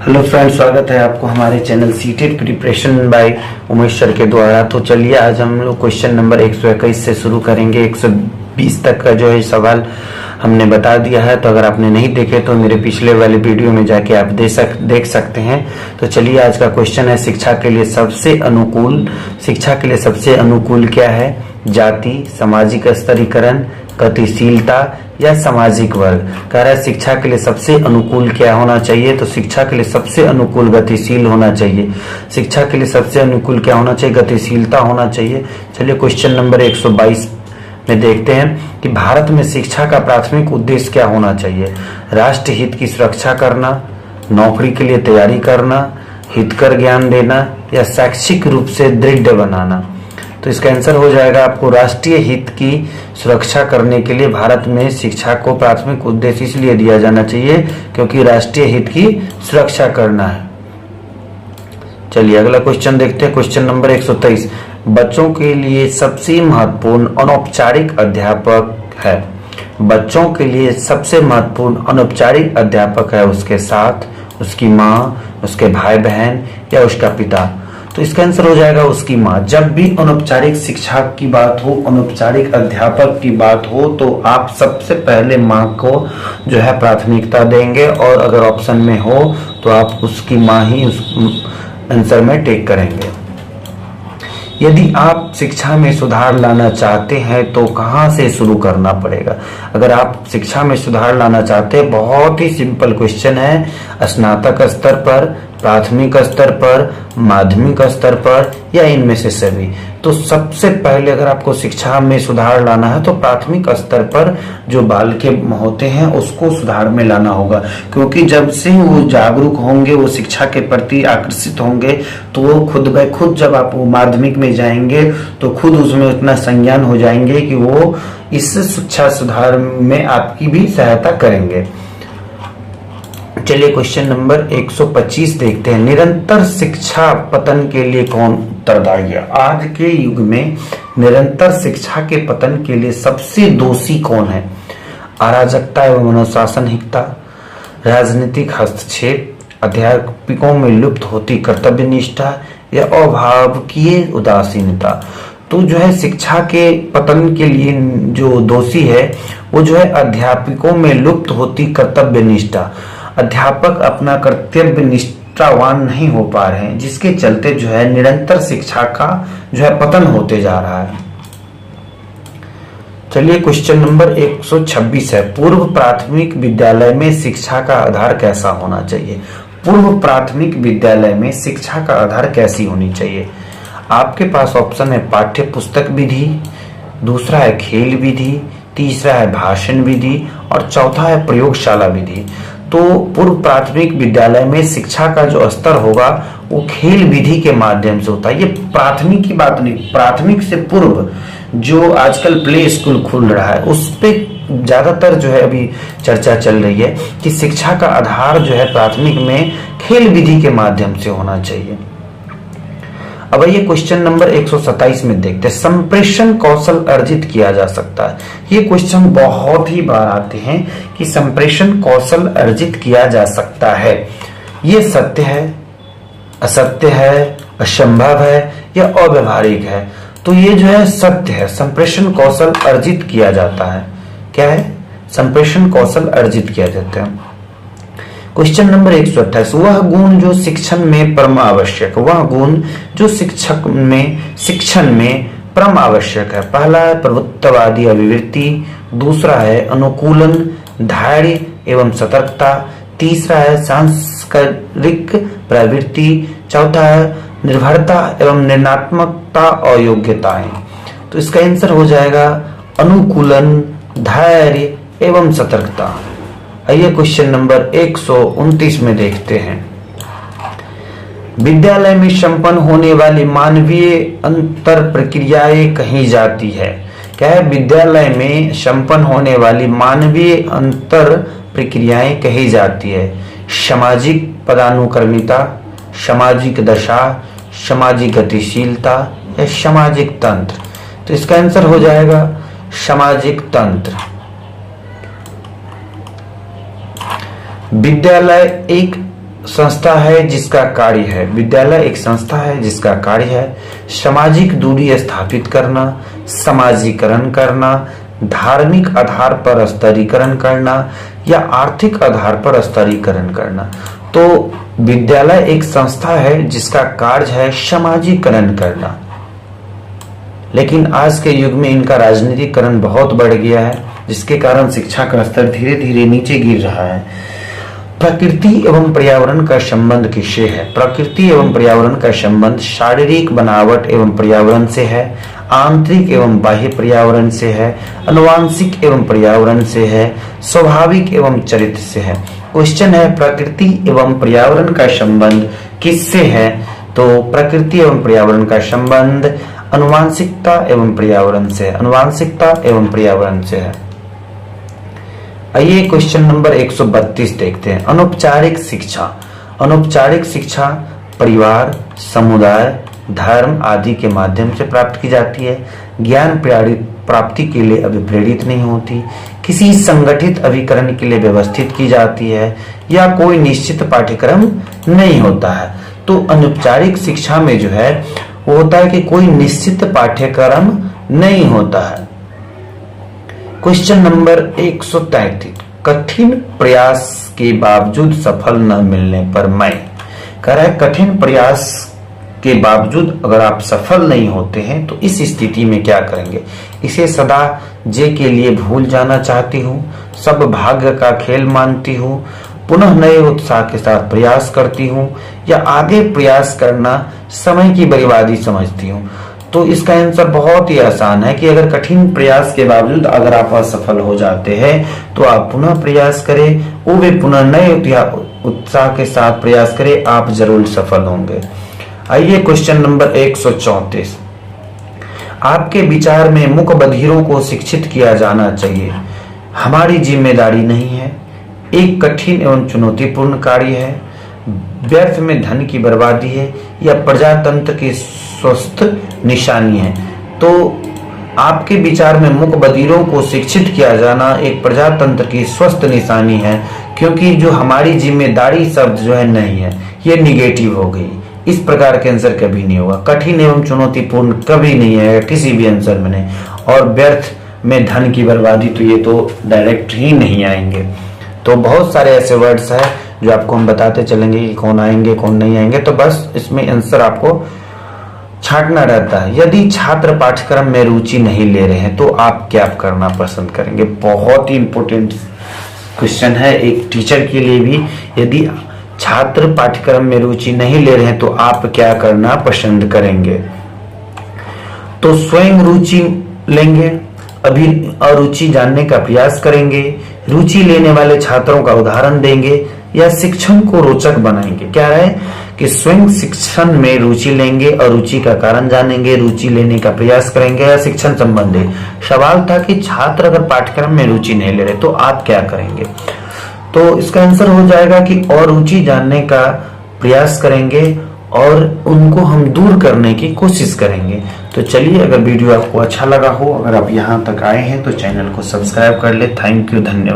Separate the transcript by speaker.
Speaker 1: Hello friends, स्वागत है आपको हमारे channel CTET preparation bye Umesh sir के द्वारा। तो चलिए आज हम लोग क्वेश्चन नंबर 121 से शुरू करेंगे। 120 तक का जो है सवाल हमने बता दिया है, तो अगर आपने नहीं देखे तो मेरे पिछले वाले वीडियो में जाके आप देख सकते हैं। तो चलिए आज का क्वेश्चन है, शिक्षा के लिए सबसे अनुकूल क्या है? जाति, सामाजिक स्तरीकरण, गतिशीलता या सामाजिक वर्ग। कह रहा है शिक्षा के लिए सबसे अनुकूल क्या होना चाहिए? तो शिक्षा के लिए सबसे अनुकूल गतिशील होना चाहिए। शिक्षा के लिए सबसे अनुकूल क्या होना चाहिए? गतिशीलता होना चाहिए। चलिए क्वेश्चन नंबर 122 में देखते हैं कि भारत में शिक्षा का प्राथमिक उद्देश्य क्या होना चाहिए? राष्ट्र हित की सुरक्षा करना, नौकरी के लिए तैयारी करना, हितकर ज्ञान देना या शैक्षिक रूप से दृढ़ बनाना। तो इसका आंसर हो जाएगा आपको राष्ट्रीय हित की सुरक्षा करने के लिए भारत में शिक्षा को प्राथमिक उद्देश्य इसलिए दिया जाना चाहिए क्योंकि राष्ट्रीय हित की सुरक्षा करना है। चलिए अगला क्वेश्चन देखते हैं, क्वेश्चन नंबर 123। बच्चों के लिए सबसे महत्वपूर्ण अनौपचारिक अध्यापक है। बच्चों के लिए सबसे महत्वपूर्ण अनौपचारिक अध्यापक है उसके साथ, उसकी माँ, उसके भाई बहन या उसका पिता। तो इसका आंसर हो जाएगा उसकी माँ। जब भी अनौपचारिक शिक्षा की बात हो, अनौपचारिक अध्यापक की बात हो, तो आप सबसे पहले माँ को जो है प्राथमिकता देंगे, और अगर ऑप्शन में हो तो आप उसकी माँ ही उस आंसर में टिक करेंगे। यदि आप शिक्षा में सुधार लाना चाहते हैं तो कहाँ से शुरू करना पड़ेगा? अगर आप शिक्षा में सुधार लाना चाहते हैं, बहुत ही सिंपल क्वेश्चन है। स्नातक स्तर पर, प्राथमिक स्तर पर, माध्यमिक स्तर पर या इनमें से सभी। तो सबसे पहले अगर आपको शिक्षा में सुधार लाना है तो प्राथमिक स्तर पर जो बालक होते हैं उसको सुधार में लाना होगा, क्योंकि जब से वो जागरूक होंगे, वो शिक्षा के प्रति आकर्षित होंगे, तो वो खुद ब खुद जब आप माध्यमिक में जाएंगे तो खुद उसमें उतना संज्ञान हो जाएंगे कि वो इस शिक्षा सुधार में आपकी भी सहायता करेंगे। चलिए क्वेश्चन नंबर 125 देखते हैं। निरंतर शिक्षा पतन के लिए कौन उत्तरदायी है? आज के युग में निरंतर शिक्षा के पतन के लिए सबसे दोषी कौन है? अराजकता एवं अनुशासनहीनता, राजनीतिक हस्तक्षेप, अध्यापकों में लुप्त होती कर्तव्य निष्ठा या अभावकीय उदासीनता। तो जो है शिक्षा के पतन के लिए जो दोषी है वो जो है अध्यापकों में लुप्त होती कर्तव्य निष्ठा। अध्यापक अपना कर्तव्य निष्ठावान नहीं हो पा रहे हैं, जिसके चलते जो है निरंतर शिक्षा का जो है पतन होते जा रहा है। चलिए क्वेश्चन नंबर 126 है। पूर्व प्राथमिक विद्यालय में शिक्षा का आधार कैसा होना चाहिए? पूर्व प्राथमिक विद्यालय में शिक्षा का आधार कैसी होनी चाहिए? आपके पास ऑप्शन है पाठ्य पुस्तक विधि, दूसरा है खेल विधि, तीसरा है भाषण विधि और चौथा है प्रयोगशाला विधि। तो पूर्व प्राथमिक विद्यालय में शिक्षा का जो स्तर होगा वो खेल विधि के माध्यम से होता है। ये प्राथमिक की बात नहीं, प्राथमिक से पूर्व जो आजकल प्ले स्कूल खुल रहा है उस पे ज्यादातर जो है अभी चर्चा चल रही है कि शिक्षा का आधार जो है प्राथमिक में खेल विधि के माध्यम से होना चाहिए। अब ये क्वेश्चन नंबर 127 में देखते हैं। संप्रेषण कौशल अर्जित किया जा सकता है। ये क्वेश्चन बहुत ही बार आते हैं कि संप्रेषण कौशल अर्जित किया जा सकता है, ये सत्य है, असत्य है, असंभव है या अव्यवहारिक है? तो ये जो है सत्य है, संप्रेषण कौशल अर्जित किया जाता है। क्या है? संप्रेषण कौशल अर्जित किया जाता है। Question number 128। वह गुण जो शिक्षण में परम आवश्यक, वह गुण जो शिक्षण में परम आवश्यक है। पहला है प्रभुत्ववादी अभिवृत्ति, दूसरा है अनुकूलन, धैर्य एवं सतर्कता, तीसरा है सांस्कृतिक प्रवृत्ति, चौथा है निर्भरता एवं निर्णयात्मकता और योग्यताएं। तो इसका आंसर हो जाएगा अनुकूलन, धैर्य एवं सतर्कता। आइए क्वेश्चन नंबर 129 में देखते हैं। विद्यालय में संपन्न होने वाली मानवीय अंतर प्रक्रियाएं कही जाती है? क्या है? विद्यालय में संपन्न होने वाली मानवीय अंतर प्रक्रियाएं कही जाती है? सामाजिक पदानुक्रमिता, सामाजिक दशा, सामाजिक गतिशीलता या सामाजिक तंत्र। तो इसका आंसर हो जाएगा सामाजिक तंत्र। विद्यालय एक संस्था है जिसका कार्य है, विद्यालय एक संस्था है जिसका कार्य है सामाजिक दूरी स्थापित करना, समाजीकरण करना, धार्मिक आधार पर स्तरीकरण करना या आर्थिक आधार पर स्तरीकरण करना। तो विद्यालय एक संस्था है जिसका कार्य है समाजीकरण करना, लेकिन आज के युग में इनका राजनीतिकरण बहुत बढ़ गया है, जिसके कारण शिक्षा का स्तर धीरे धीरे नीचे गिर रहा है। प्रकृति एवं पर्यावरण का संबंध किससे है? प्रकृति एवं पर्यावरण का संबंध शारीरिक बनावट एवं पर्यावरण से है, आंतरिक एवं बाह्य पर्यावरण से है, आनुवांशिक एवं पर्यावरण से है, स्वाभाविक एवं चरित्र से है। क्वेश्चन है प्रकृति एवं पर्यावरण का संबंध किससे है? तो प्रकृति एवं पर्यावरण का संबंध आनुवांशिकता एवं पर्यावरण से, आनुवांशिकता एवं पर्यावरण से है। आइए क्वेश्चन नंबर 132 देखते हैं। अनौपचारिक शिक्षा। अनौपचारिक शिक्षा परिवार, समुदाय, धर्म आदि के माध्यम से प्राप्त की जाती है। ज्ञान प्राप्ति के लिए अभिप्रेरित नहीं होती, किसी संगठित अभिकरण के लिए व्यवस्थित की जाती है या कोई निश्चित पाठ्यक्रम नहीं होता है। तो अनौपचारिक शिक्षा में जो है वो होता है कि कोई निश्चित पाठ्यक्रम नहीं होता है। क्वेश्चन नंबर 133, कठिन प्रयास के बावजूद सफल न मिलने पर मैं, कह रहा है कठिन प्रयास के बावजूद अगर आप सफल नहीं होते हैं तो इस स्थिति में क्या करेंगे? इसे सदा जे के लिए भूल जाना चाहती हूँ, सब भाग्य का खेल मानती हूँ, पुनः नए उत्साह के साथ प्रयास करती हूँ या आगे प्रयास करना समय की बर्बादी समझती हूँ। तो इसका आंसर बहुत ही आसान है कि अगर कठिन प्रयास के बावजूद अगर आप असफल हो जाते हैं तो आप पुनः प्रयास करें, वो भी पुनः नए उत्साह के साथ प्रयास करें, आप जरूर सफल होंगे। आइए क्वेश्चन नंबर 134, आपके विचार में मूक बधिरों को शिक्षित किया जाना चाहिए, हमारी जिम्मेदारी नहीं है, एक कठिन एवं चुनौतीपूर्ण कार्य है, व्यर्थ में धन की बर्बादी है या प्रजातंत्र की स्वस्थ निशानी है। तो आपके विचार में मूक बधिरों को शिक्षित किया जाना एक प्रजातंत्र की स्वस्थ निशानी है, क्योंकि जो हमारी जिम्मेदारी शब्द जो है नहीं है, ये निगेटिव हो गई। इस प्रकार के आंसर कभी नहीं होगा। कठिन एवं चुनौतीपूर्ण कभी नहीं है किसी भी आंसर में नहीं, और व्यर्थ में धन की बर्बादी तो ये तो डायरेक्ट ही नहीं आएंगे। तो बहुत सारे ऐसे वर्ड्स हैं जो आपको हम बताते चलेंगे कि कौन आएंगे कौन नहीं आएंगे, तो बस इसमें आंसर आपको छांटना रहता है। यदि छात्र पाठ्यक्रम में रुचि नहीं ले रहे हैं तो आप क्या करना पसंद करेंगे? बहुत ही इंपॉर्टेंट क्वेश्चन है एक टीचर के लिए भी। यदि छात्र पाठ्यक्रम में रुचि नहीं ले रहे हैं तो आप क्या करना पसंद करेंगे? तो स्वयं रुचि लेंगे, अभी अरुचि जानने का प्रयास करेंगे, रुचि लेने वाले छात्रों का उदाहरण देंगे या शिक्षण को रोचक बनाएंगे। क्या है कि स्वयं शिक्षण में रुचि लेंगे और रुचि का कारण जानेंगे, रुचि लेने का प्रयास करेंगे या शिक्षण संबंधी। सवाल था कि छात्र अगर पाठ्यक्रम में रुचि नहीं ले रहे तो आप क्या करेंगे? तो इसका आंसर हो जाएगा कि और रुचि जानने का प्रयास करेंगे और उनको हम दूर करने की कोशिश करेंगे। तो चलिए, अगर वीडियो आपको अच्छा लगा हो, अगर आप यहाँ तक आए हैं तो चैनल को सब्सक्राइब कर ले। थैंक यू, धन्यवाद।